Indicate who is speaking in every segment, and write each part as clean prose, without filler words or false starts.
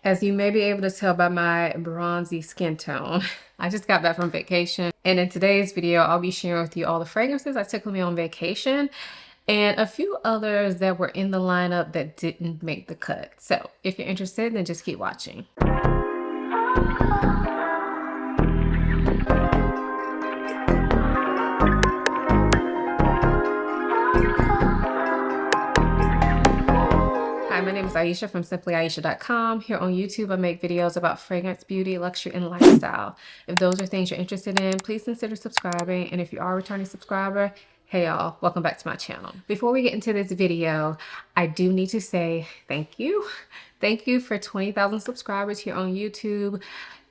Speaker 1: As you may be able to tell by my bronzy skin tone, I just got back from vacation. And in today's video, I'll be sharing with you all the fragrances I took with me on vacation and a few others that were in the lineup that didn't make the cut. So if you're interested, then just keep watching. Hi, my name is Ayesha from simplyayesha.com. Here on YouTube, I make videos about fragrance, beauty, luxury, and lifestyle. If those are things you're interested in, please consider subscribing. And if you are a returning subscriber, hey y'all, welcome back to my channel. Before we get into this video, I do need to say thank you. Thank you for 20,000 subscribers here on YouTube.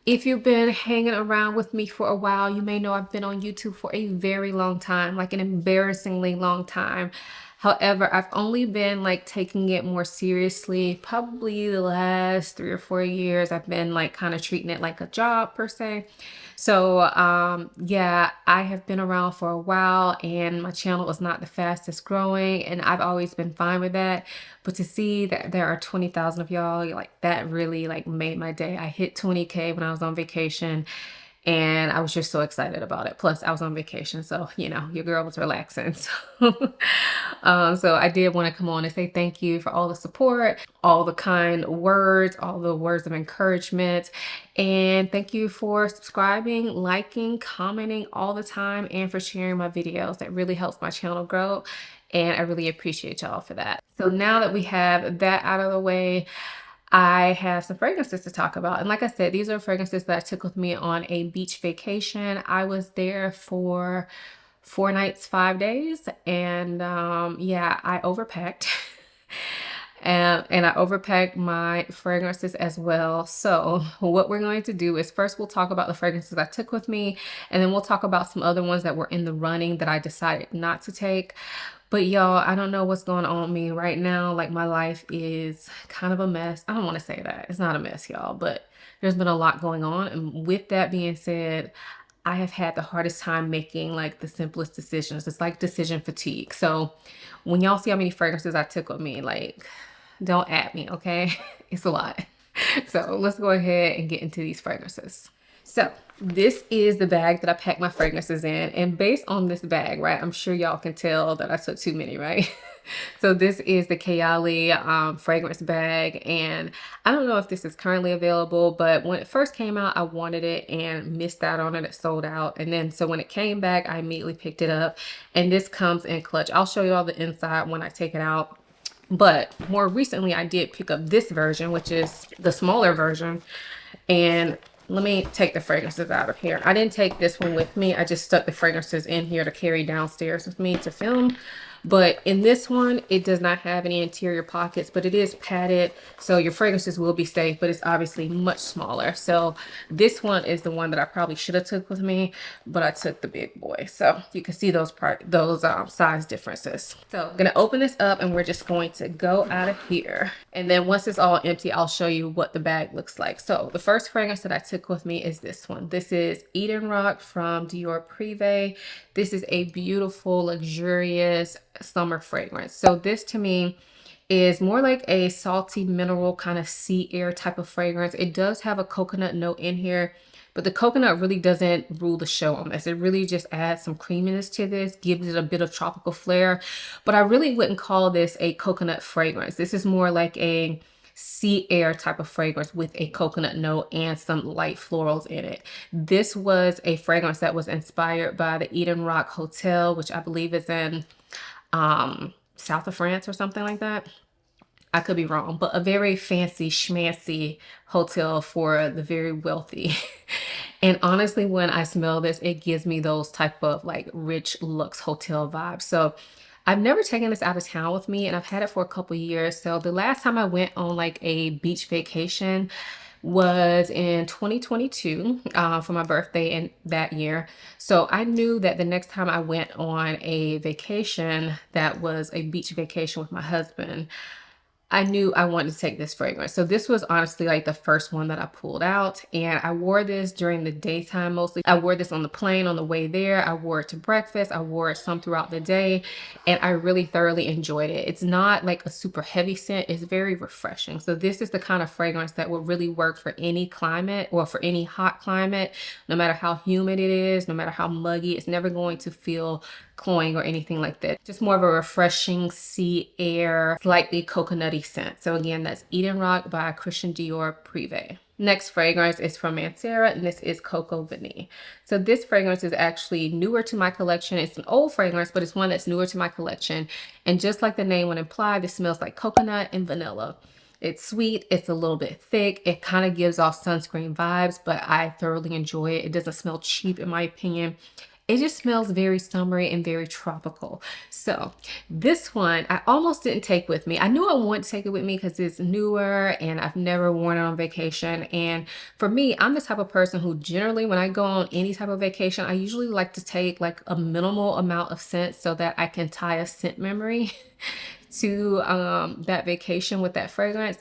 Speaker 1: If you've been hanging around with me for a while, you may know I've been on YouTube for a very long time, like an embarrassingly long time. However, I've only been like taking it more seriously probably the last 3 or 4 years. I've been like kind of treating it like a job per se. So yeah, I have been around for a while and my channel is not the fastest growing and I've always been fine with that. But to see that there are 20,000 of y'all, like that really like made my day. I hit 20K when I was on vacation and I was just so excited about it. Plus I was on vacation, so you know, your girl was relaxing. So I did want to come on and say thank you for all the support, all the kind words, all the words of encouragement, and thank you for subscribing, liking, commenting all the time, and for sharing my videos. That really helps my channel grow, and I really appreciate y'all for that. So now that we have that out of the way, I have some fragrances to talk about. And like I said, these are fragrances that I took with me on a beach vacation. I was there for 4 nights, 5 days. And yeah, I overpacked. And I overpacked my fragrances as well. So what we're going to do is first we'll talk about the fragrances I took with me. And then we'll talk about some other ones that were in the running that I decided not to take. But y'all, I don't know what's going on with me right now. Like my life is kind of a mess. I don't want to say that. It's not a mess, y'all, but there's been a lot going on. And with that being said, I have had the hardest time making like the simplest decisions. It's like decision fatigue. So when y'all see how many fragrances I took with me, like don't at me, okay? It's a lot. So let's go ahead and get into these fragrances. So this is the bag that I packed my fragrances in. And based on this bag, right, I'm sure y'all can tell that I took too many, right? So this is the Kayali fragrance bag. And I don't know if this is currently available, but when it first came out, I wanted it and missed out on it. It sold out. And then so when it came back, I immediately picked it up. And this comes in clutch. I'll show you all the inside when I take it out. But more recently, I did pick up this version, which is the smaller version. And let me take the fragrances out of here. I didn't take this one with me. I just stuck the fragrances in here to carry downstairs with me to film. But in this one, it does not have any interior pockets, but it is padded. So your fragrances will be safe, but it's obviously much smaller. So this one is the one that I probably should have took with me, but I took the big boy. So you can see those size differences. So I'm going to open this up and we're just going to go out of here. And then once it's all empty, I'll show you what the bag looks like. So the first fragrance that I took with me is this one. This is Eden Rock from Dior Privé. This is a beautiful, luxurious summer fragrance. So this to me is more like a salty mineral kind of sea air type of fragrance. It does have a coconut note in here, but the coconut really doesn't rule the show on this. It really just adds some creaminess to this, gives it a bit of tropical flair, but I really wouldn't call this a coconut fragrance. This is more like a sea air type of fragrance with a coconut note and some light florals in it. This was a fragrance that was inspired by the Eden Rock Hotel, which I believe is in south of France or something like that. I could be wrong, but a very fancy schmancy hotel for the very wealthy. And honestly, when I smell this, it gives me those type of like rich luxe hotel vibes. So I've never taken this out of town with me and I've had it for a couple years. So the last time I went on like a beach vacation was in 2022 for my birthday in that year. So I knew that the next time I went on a vacation that was a beach vacation with my husband, I knew I wanted to take this fragrance. So this was honestly like the first one that I pulled out, and I wore this during the daytime mostly. I wore this on the plane on the way there. I wore it to breakfast. I wore it some throughout the day, and I really thoroughly enjoyed it. It's not like a super heavy scent. It's very refreshing. So this is the kind of fragrance that would really work for any climate or for any hot climate, no matter how humid it is, no matter how muggy. It's never going to feel cloying or anything like that. Just more of a refreshing sea air, slightly coconutty scent. So again, that's Eden Rock by Christian Dior Privé. Next fragrance is from Mancera, and this is Coco Vanille. So this fragrance is actually newer to my collection. It's an old fragrance, but it's one that's newer to my collection. And just like the name would imply, this smells like coconut and vanilla. It's sweet, it's a little bit thick, it kind of gives off sunscreen vibes, but I thoroughly enjoy it. It doesn't smell cheap in my opinion. It just smells very summery and very tropical. So this one, I almost didn't take with me. I knew I wanted to take it with me because it's newer and I've never worn it on vacation. And for me, I'm the type of person who generally, when I go on any type of vacation, I usually like to take like a minimal amount of scent so that I can tie a scent memory to that vacation with that fragrance.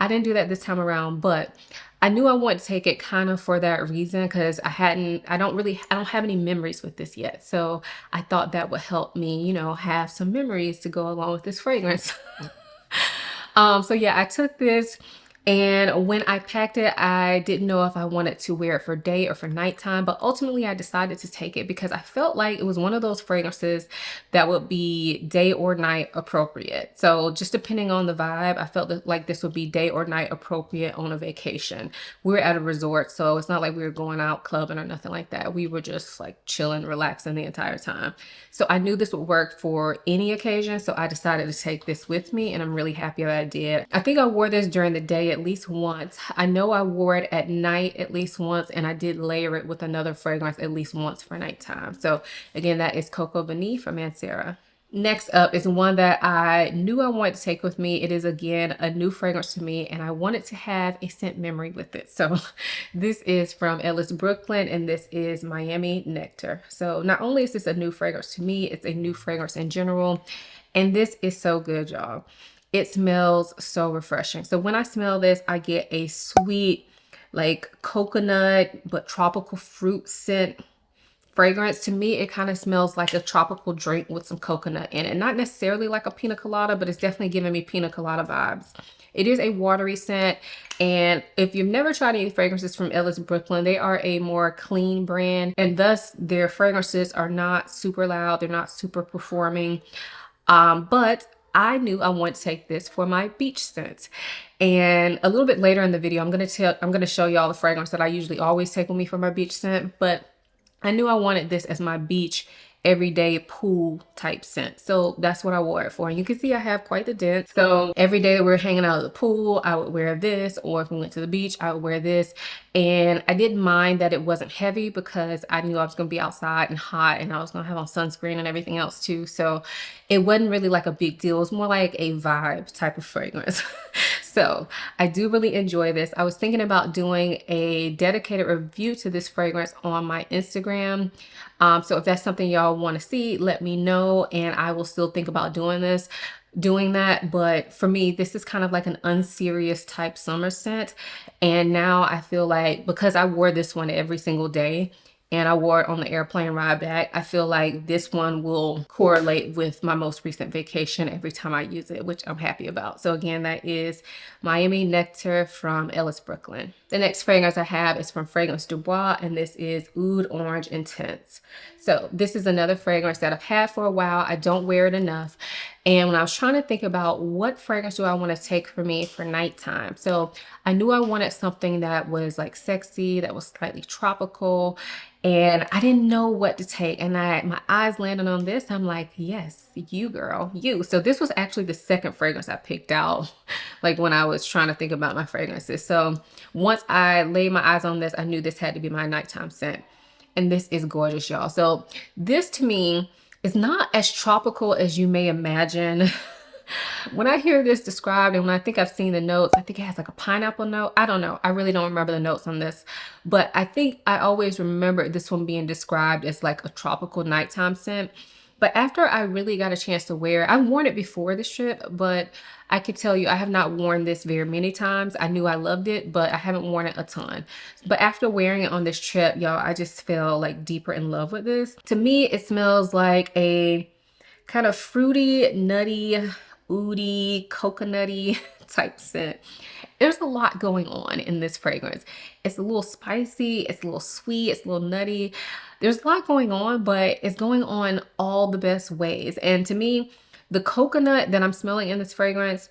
Speaker 1: I didn't do that this time around, but I knew I wanted to take it kind of for that reason because I don't have any memories with this yet. So I thought that would help me, you know, have some memories to go along with this fragrance. So yeah, I took this, and when I packed it, I didn't know if I wanted to wear it for day or for nighttime, but ultimately I decided to take it because I felt like it was one of those fragrances that would be day or night appropriate. So just depending on the vibe, I felt like this would be day or night appropriate on a vacation. We were at a resort, so it's not like we were going out clubbing or nothing like that. We were just like chilling, relaxing the entire time. So I knew this would work for any occasion, so I decided to take this with me, and I'm really happy that I did. I think I wore this during the day at least once. I know I wore it at night at least once, and I did layer it with another fragrance at least once for nighttime. So again, that is Coco Vanille from Mancera. Next up is one that I knew I wanted to take with me. It is again a new fragrance to me, and I wanted to have a scent memory with it. So this is from Ellis Brooklyn, and this is Miami Nectar. So not only is this a new fragrance to me, it's a new fragrance in general, and this is so good, y'all. It smells so refreshing. So when I smell this, I get a sweet, like coconut, but tropical fruit scent fragrance. To me, it kind of smells like a tropical drink with some coconut in it. Not necessarily like a pina colada, but it's definitely giving me pina colada vibes. It is a watery scent, and if you've never tried any fragrances from Ellis Brooklyn, they are a more clean brand, and thus their fragrances are not super loud. They're not super performing, but I knew I wanted to take this for my beach scent. And a little bit later in the video, I'm gonna show y'all the fragrance that I usually always take with me for my beach scent, but I knew I wanted this as my beach everyday pool type scent. So that's what I wore it for. And you can see I have quite the dent. So every day that we're hanging out at the pool, I would wear this, or if we went to the beach, I would wear this. And I didn't mind that it wasn't heavy because I knew I was going to be outside and hot, and I was going to have on sunscreen and everything else too. So it wasn't really like a big deal. It was more like a vibe type of fragrance. So I do really enjoy this. I was thinking about doing a dedicated review to this fragrance on my Instagram. So if that's something y'all want to see, let me know, and I will still think about doing that. But for me, this is kind of like an unserious type summer scent. And now I feel like because I wore this one every single day, and I wore it on the airplane ride back, I feel like this one will correlate with my most recent vacation every time I use it, which I'm happy about. So again, that is Miami Nectar from Ellis Brooklyn. The next fragrance I have is from Fragrance Du Bois, and this is Oud Orange Intense. So this is another fragrance that I've had for a while. I don't wear it enough. And when I was trying to think about what fragrance do I want to take for me for nighttime, so I knew I wanted something that was like sexy, that was slightly tropical, and I didn't know what to take. And my eyes landed on this. I'm like, yes, you girl, you. So this was actually the second fragrance I picked out, like when I was trying to think about my fragrances. So once I laid my eyes on this, I knew this had to be my nighttime scent. And this is gorgeous, y'all. So this to me is not as tropical as you may imagine. When I hear this described, and when I think I've seen the notes, I think it has like a pineapple note. I don't know. I really don't remember the notes on this, but I think I always remember this one being described as like a tropical nighttime scent. But after I really got a chance to wear it, I've worn it before this trip, but I could tell you I have not worn this very many times. I knew I loved it, but I haven't worn it a ton. But after wearing it on this trip, y'all, I just fell like deeper in love with this. To me, it smells like a kind of fruity, nutty, oody, coconutty type scent. There's a lot going on in this fragrance. It's a little spicy, it's a little sweet, it's a little nutty. There's a lot going on, but it's going on all the best ways. And to me, the coconut that I'm smelling in this fragrance,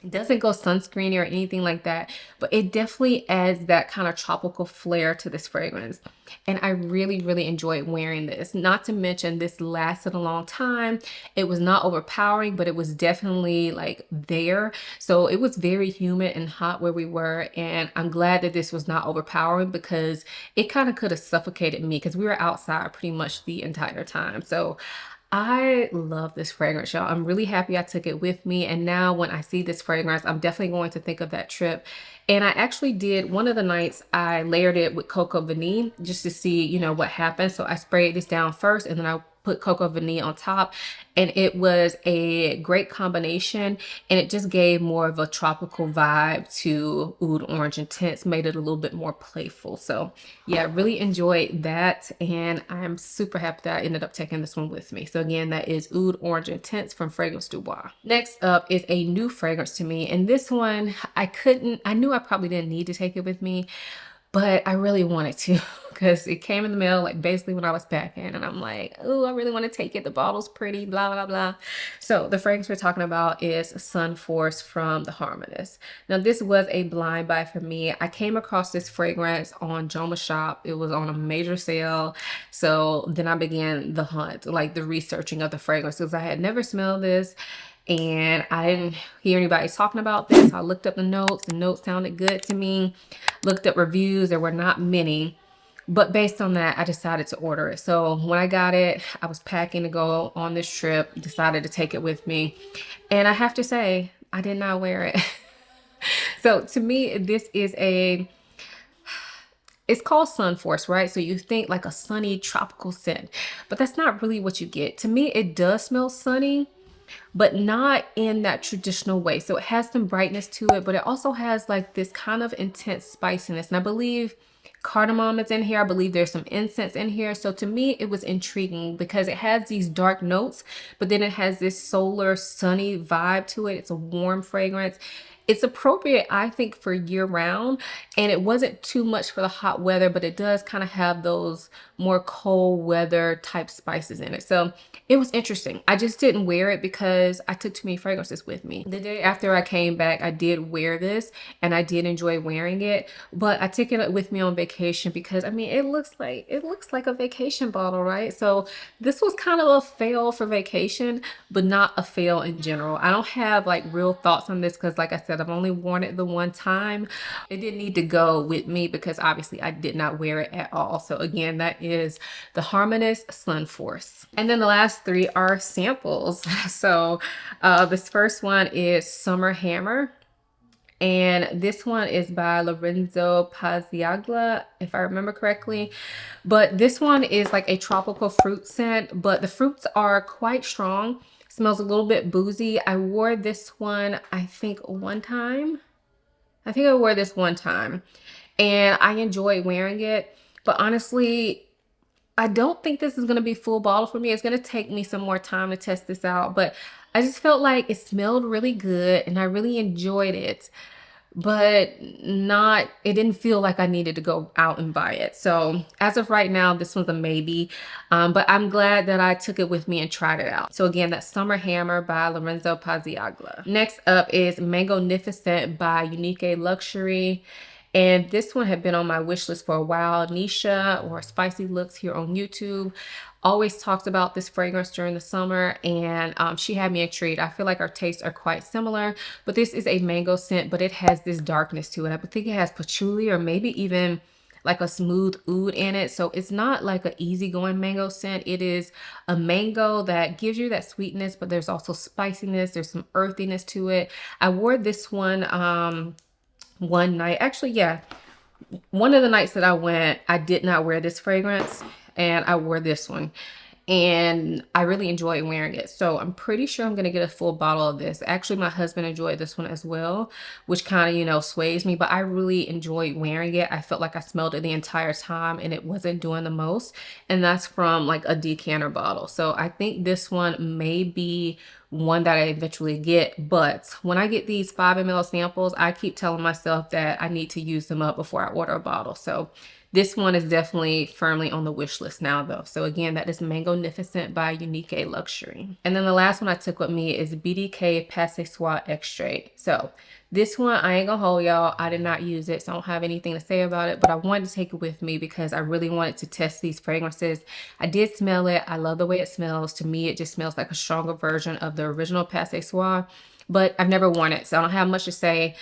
Speaker 1: it doesn't go sunscreeny or anything like that, but it definitely adds that kind of tropical flair to this fragrance. And I really, really enjoyed wearing this. Not to mention this lasted a long time. It was not overpowering, but it was definitely like there. So it was very humid and hot where we were. And I'm glad that this was not overpowering because it kind of could have suffocated me because we were outside pretty much the entire time. So I love this fragrance, y'all. I'm really happy I took it with me. And now when I see this fragrance, I'm definitely going to think of that trip. And I actually did one of the nights, I layered it with cocoa vanille just to see, you know, what happened. So I sprayed this down first and then I put cocoa vanille on top, and it was a great combination, and it just gave more of a tropical vibe to Oud Orange Intense, made it a little bit more playful. So yeah, really enjoyed that, and I'm super happy that I ended up taking this one with me. So again, that is Oud Orange Intense from Fragrance Du Bois. Next up is a new fragrance to me, and this one I knew I probably didn't need to take it with me, but I really wanted to because it came in the mail like basically when I was packing, and I'm like, oh, I really want to take it. The bottle's pretty, blah, blah, blah. So the fragrance we're talking about is Sun Force from The Harmonist. Now this was a blind buy for me. I came across this fragrance on Joma Shop. It was on a major sale. So then I began the hunt, like the researching of the fragrance, because I had never smelled this. And I didn't hear anybody talking about this. I looked up the notes. The notes sounded good to me. Looked up reviews. There were not many. But based on that, I decided to order it. So when I got it, I was packing to go on this trip. Decided to take it with me. And I have to say, I did not wear it. So to me, this is it's called Sun Force, right? So you think like a sunny tropical scent. But that's not really what you get. To me, it does smell sunny, but not in that traditional way. So it has some brightness to it, but it also has like this kind of intense spiciness. And I believe cardamom is in here. I believe there's some incense in here. So to me, it was intriguing because it has these dark notes, but then it has this solar sunny vibe to it. It's a warm fragrance. It's appropriate, I think, for year round, and it wasn't too much for the hot weather, but it does kind of have those more cold weather type spices in it. So it was interesting. I just didn't wear it because I took too many fragrances with me. The day after I came back, I did wear this and I did enjoy wearing it, but I took it with me on vacation because I mean, it looks like a vacation bottle, right? So this was kind of a fail for vacation, but not a fail in general. I don't have like real thoughts on this because like I said, I've only worn it the one time. It didn't need to go with me because obviously I did not wear it at all. So again, that is The Harmonist Sun Force. And then the last three are samples. So this first one is Summer Hammer. And this one is by Lorenzo Paziagla, if I remember correctly. But this one is like a tropical fruit scent, but the fruits are quite strong. Smells a little bit boozy. I wore this one, I think one time. I think I wore this one time and I enjoyed wearing it. But honestly, I don't think this is going to be full bottle for me. It's going to take me some more time to test this out. But I just felt like it smelled really good and I really enjoyed it. But it didn't feel like I needed to go out and buy it. So as of right now, this one's a maybe, but I'm glad that I took it with me and tried it out. So again, that's Summer Hammer by Lorenzo Paziagla. Next up is Mangonificent by Unique Luxury. And this one had been on my wish list for a while. Nisha, or Spicy Looks here on YouTube, always talks about this fragrance during the summer, and she had me intrigued. I feel like our tastes are quite similar, but this is a mango scent, but it has this darkness to it. I think it has patchouli or maybe even like a smooth oud in it. So it's not like an easygoing mango scent. It is a mango that gives you that sweetness, but there's also spiciness. There's some earthiness to it. I wore this one one night. Actually, yeah. One of the nights that I went, I did not wear this fragrance and I wore this one. and I really enjoy wearing it. So I'm pretty sure I'm gonna get a full bottle of this. Actually, my husband enjoyed this one as well, which kind of, you know, sways me, but I really enjoyed wearing it. I felt like I smelled it the entire time and it wasn't doing the most. And that's from like a decanter bottle. So I think this one may be one that I eventually get, but when I get these 5 ml samples, I keep telling myself that I need to use them up before I order a bottle. So this one is definitely firmly on the wish list now though. So again, that is Mango-nificent by Unique Luxury. And then the last one I took with me is BDK Passe Soie Extrait. So this one, I ain't gonna hold y'all. I did not use it, so I don't have anything to say about it, but I wanted to take it with me because I really wanted to test these fragrances. I did smell it. I love the way it smells. To me, it just smells like a stronger version of the original Passe Soie, but I've never worn it, so I don't have much to say.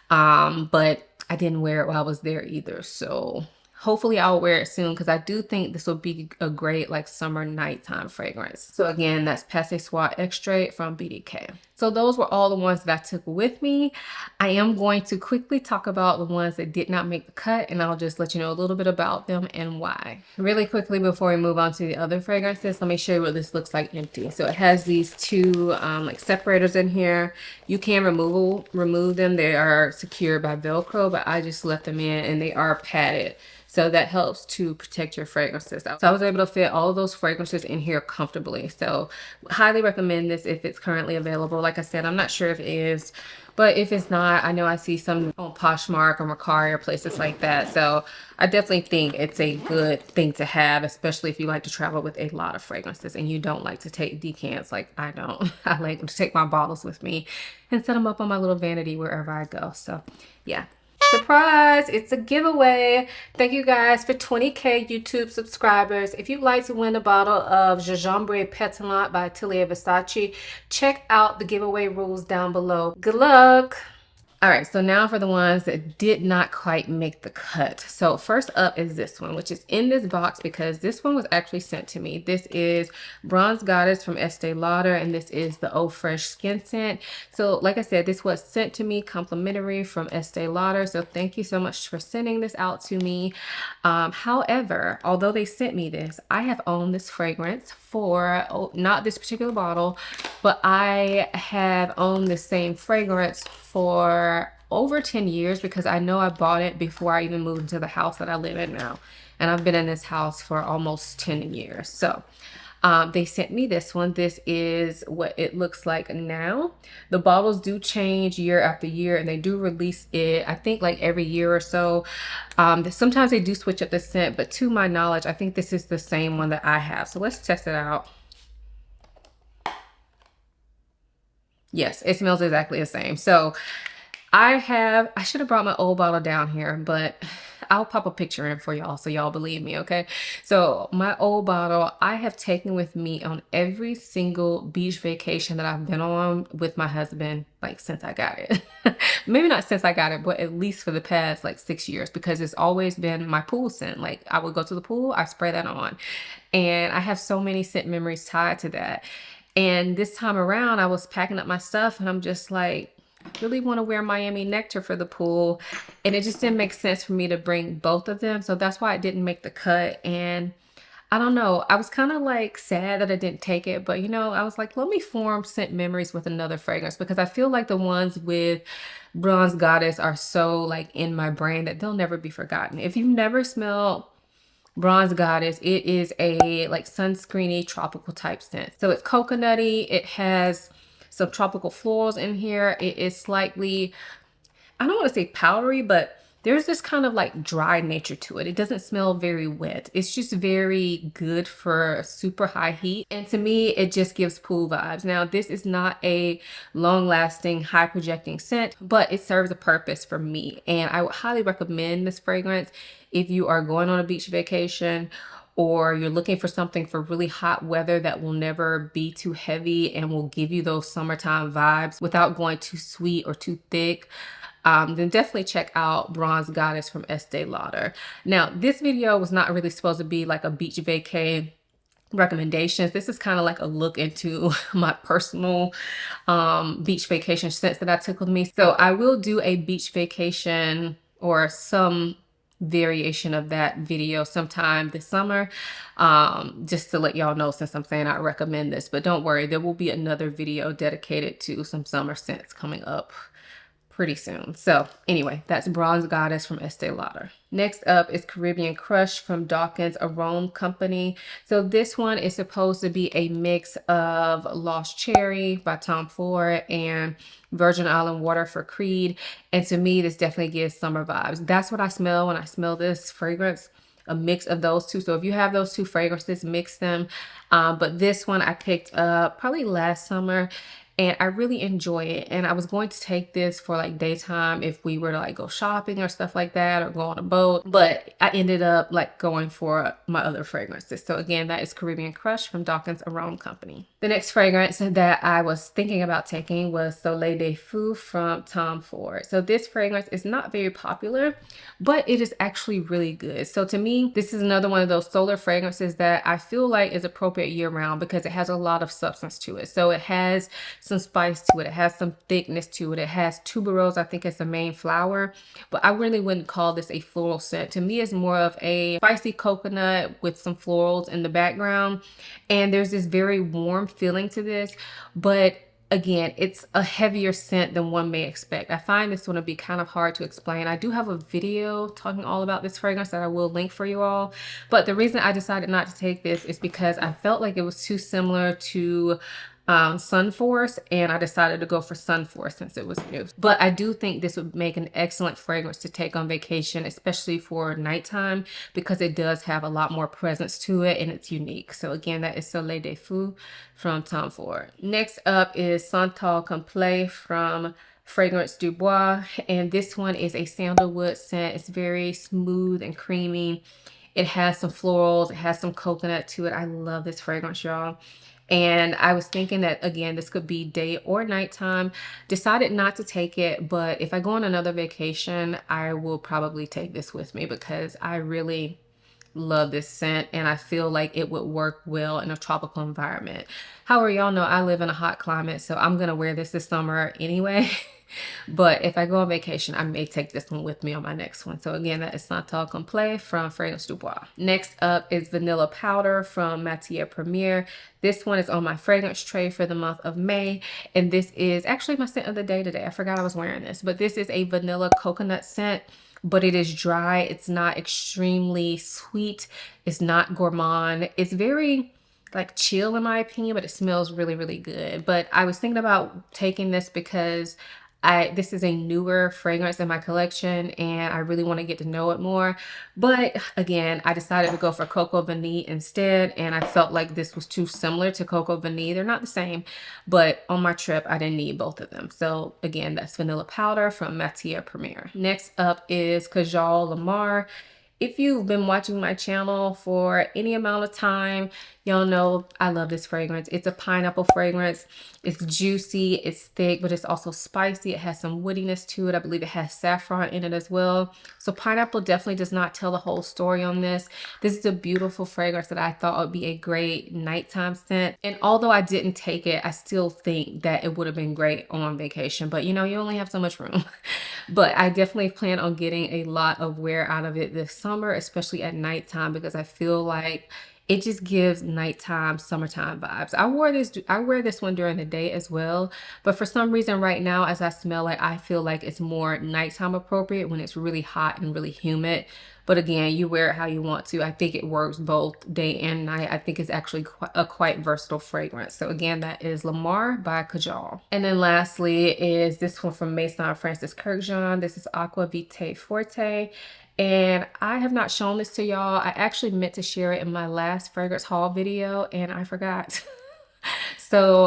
Speaker 1: But I didn't wear it while I was there either, so hopefully I'll wear it soon because I do think this will be a great like summer nighttime fragrance. So again, that's Passe Soie Extrait from BDK. So those were all the ones that I took with me. I am going to quickly talk about the ones that did not make the cut, and I'll just let you know a little bit about them and why. Really quickly before we move on to the other fragrances, let me show you what this looks like empty. So it has these two like separators in here. You can remove them. They are secured by Velcro, but I just left them in and they are padded. So that helps to protect your fragrances. So I was able to fit all of those fragrances in here comfortably. So highly recommend this if it's currently available. Like I said, I'm not sure if it is, but if it's not, I know I see some on Poshmark or Mercari or places like that. So I definitely think it's a good thing to have, especially if you like to travel with a lot of fragrances and you don't like to take decants like I don't. I like to take my bottles with me and set them up on my little vanity wherever I go. So yeah. Surprise, it's a giveaway. Thank you guys for 20k YouTube subscribers. If you'd like to win a bottle of Gingembre Pétillant by Atelier Versace, check out the giveaway rules down below. Good luck. All right, so now for the ones that did not quite make the cut. So first up is this one, which is in this box because this one was actually sent to me. This is Bronze Goddess from Estee Lauder, and this is the Eau Fresh Skin Scent. So like I said, this was sent to me complimentary from Estee Lauder. So thank you so much for sending this out to me. However, although they sent me this, I have owned this fragrance for, not this particular bottle, but I have owned the same fragrance for over 10 years because I know I bought it before I even moved into the house that I live in now. And I've been in this house for almost 10 years. So they sent me this one. This is what it looks like now. The bottles do change year after year and they do release it, I think like every year or so. Sometimes they do switch up the scent, but to my knowledge, I think this is the same one that I have. So let's test it out. Yes, it smells exactly the same. So I should have brought my old bottle down here, but I'll pop a picture in for y'all so y'all believe me, okay? So my old bottle, I have taken with me on every single beach vacation that I've been on with my husband, like since I got it. Maybe not since I got it, but at least for the past like 6 years, because it's always been my pool scent. Like I would go to the pool, I spray that on. And I have so many scent memories tied to that. And this time around, I was packing up my stuff and I'm just like, I really want to wear Miami Nectar for the pool. And it just didn't make sense for me to bring both of them. So that's why it didn't make the cut. And I don't know, I was kind of like sad that I didn't take it. But, you know, I was like, let me form scent memories with another fragrance because I feel like the ones with Bronze Goddess are so like in my brain that they'll never be forgotten. If you've never smelled Bronze Goddess, it is a like sunscreeny tropical type scent. So it's coconutty. It has some tropical florals in here. It is slightly, I don't want to say powdery, but there's this kind of like dry nature to it. It doesn't smell very wet. It's just very good for super high heat. And to me, it just gives pool vibes. Now, this is not a long lasting, high projecting scent, but it serves a purpose for me. And I would highly recommend this fragrance if you are going on a beach vacation or you're looking for something for really hot weather that will never be too heavy and will give you those summertime vibes without going too sweet or too thick. Then definitely check out Bronze Goddess from Estee Lauder. Now, this video was not really supposed to be like a beach vacay recommendations. This is kind of like a look into my personal beach vacation scents that I took with me. So I will do a beach vacation or some variation of that video sometime this summer, just to let y'all know, since I'm saying I recommend this. But don't worry, there will be another video dedicated to some summer scents coming up pretty soon. So anyway, that's Bronze Goddess from Estee Lauder. Next up is Caribbean Crush from Dawkins Arome Company. So this one is supposed to be a mix of Lost Cherry by Tom Ford and Virgin Island Water for Creed. And to me, this definitely gives summer vibes. That's what I smell when I smell this fragrance, a mix of those two. So if you have those two fragrances, mix them. But this one I picked up probably last summer, and I really enjoy it. And I was going to take this for like daytime if we were to like go shopping or stuff like that, or go on a boat, but I ended up like going for my other fragrances. So again, that is Caribbean Crush from Dawkins Arome Company. The next fragrance that I was thinking about taking was Soleil de Fou from Tom Ford. So this fragrance is not very popular, but it is actually really good. So to me, this is another one of those solar fragrances that I feel like is appropriate year round because it has a lot of substance to it. So it has some spice to it. It has some thickness to it. It has tuberose, I think it's the main flower, but I really wouldn't call this a floral scent. To me, it's more of a spicy coconut with some florals in the background. And there's this very warm feeling to this, but again, it's a heavier scent than one may expect. I find this one to be kind of hard to explain. I do have a video talking all about this fragrance that I will link for you all. But the reason I decided not to take this is because I felt like it was too similar to Sunforce, and I decided to go for Sunforce since it was new. But I do think this would make an excellent fragrance to take on vacation, especially for nighttime, because it does have a lot more presence to it and it's unique. So again, that is Soleil de Fou from Tom Ford. Next up is Santal Complet from Fragrance du Bois, and this one is a sandalwood scent. It's very smooth and creamy. It has some florals, it has some coconut to it. I love this fragrance, y'all. And I was thinking that, again, this could be day or nighttime. Decided not to take it, but if I go on another vacation, I will probably take this with me because I really love this scent and I feel like it would work well in a tropical environment. However, y'all know I live in a hot climate, so I'm gonna wear this summer anyway. But if I go on vacation, I may take this one with me on my next one. So again, that is Santal Complet from Fragrance du Bois. Next up is Vanilla Powder from Matière Première. This one is on my fragrance tray for the month of May. And this is actually my scent of the day today. I forgot I was wearing this, but this is a vanilla coconut scent, but it is dry. It's not extremely sweet. It's not gourmand. It's very like chill in my opinion, but it smells really, really good. But I was thinking about taking this because this is a newer fragrance in my collection and I really want to get to know it more. But again, I decided to go for Coco Vanille instead, and I felt like this was too similar to Coco Vanille. They're not the same, but on my trip, I didn't need both of them. So again, that's Vanilla Powder from Matière Première. Next up is Kajal Lamar. If you've been watching my channel for any amount of time, y'all know I love this fragrance. It's a pineapple fragrance. It's juicy, it's thick, but it's also spicy. It has some woodiness to it. I believe it has saffron in it as well. So pineapple definitely does not tell the whole story on this. This is a beautiful fragrance that I thought would be a great nighttime scent. And although I didn't take it, I still think that it would have been great on vacation. But you know, you only have so much room. But I definitely plan on getting a lot of wear out of it this summer, especially at nighttime, because I feel like it just gives nighttime, summertime vibes. I wear this one during the day as well, but for some reason right now, as I smell it, I feel like it's more nighttime appropriate when it's really hot and really humid. But again, you wear it how you want to. I think it works both day and night. I think it's actually a quite versatile fragrance. So again, that is Lamar by Kajal. And then lastly is this one from Maison Francis Kurkdjian. This is Aqua Vitae Forte. And I have not shown this to y'all. I actually meant to share it in my last fragrance haul video and I forgot. So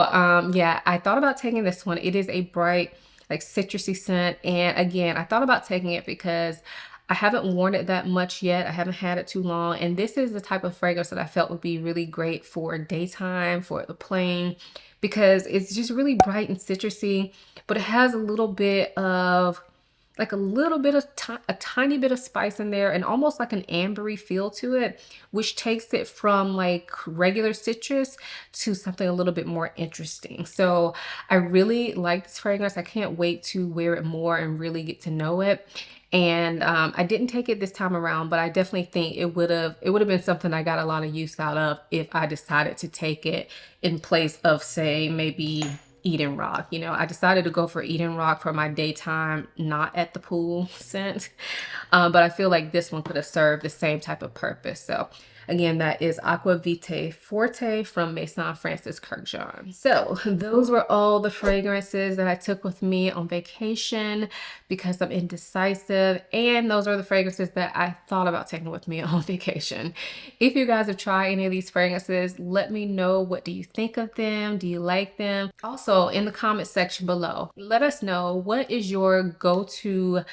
Speaker 1: yeah, I thought about taking this one. It is a bright, like citrusy scent. And again, I thought about taking it because I haven't worn it that much yet. I haven't had it too long. And this is the type of fragrance that I felt would be really great for daytime, for the plane, because it's just really bright and citrusy, but it has a little bit of like a tiny bit of spice in there and almost like an ambery feel to it, which takes it from like regular citrus to something a little bit more interesting. So I really like this fragrance. I can't wait to wear it more and really get to know it. And I didn't take it this time around, but I definitely think it would have been something I got a lot of use out of if I decided to take it in place of, say, maybe Eden Rock. You know, I decided to go for Eden Rock for my daytime, not at the pool scent. But I feel like this one could have served the same type of purpose. So again, that is Aqua Vitae Forte from Maison Francis Kurkdjian. So those were all the fragrances that I took with me on vacation because I'm indecisive. And those are the fragrances that I thought about taking with me on vacation. If you guys have tried any of these fragrances, let me know, what do you think of them? Do you like them? Also, in the comment section below, let us know, what is your go-to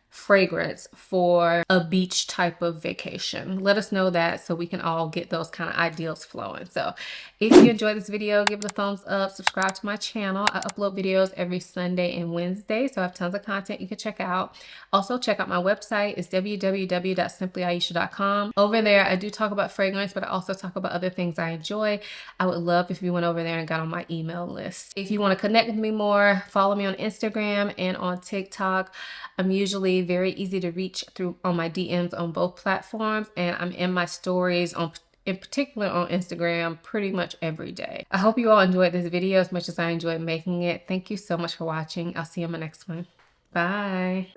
Speaker 1: fragrance for a beach type of vacation? Let us know that so we can all get those kind of ideals flowing. So if you enjoyed this video, give it a thumbs up, subscribe to my channel. I upload videos every Sunday and Wednesday, so I have tons of content you can check out. Also, check out my website. It's www.simplyayesha.com. Over there, I do talk about fragrance, but I also talk about other things I enjoy. I would love if you went over there and got on my email list. If you want to connect with me more, follow me on Instagram and on TikTok. I'm usually very easy to reach through on my DMs on both platforms, and I'm in my stories in particular on Instagram pretty much every day. I hope you all enjoyed this video as much as I enjoyed making it. Thank you so much for watching. I'll see you in my next one. Bye.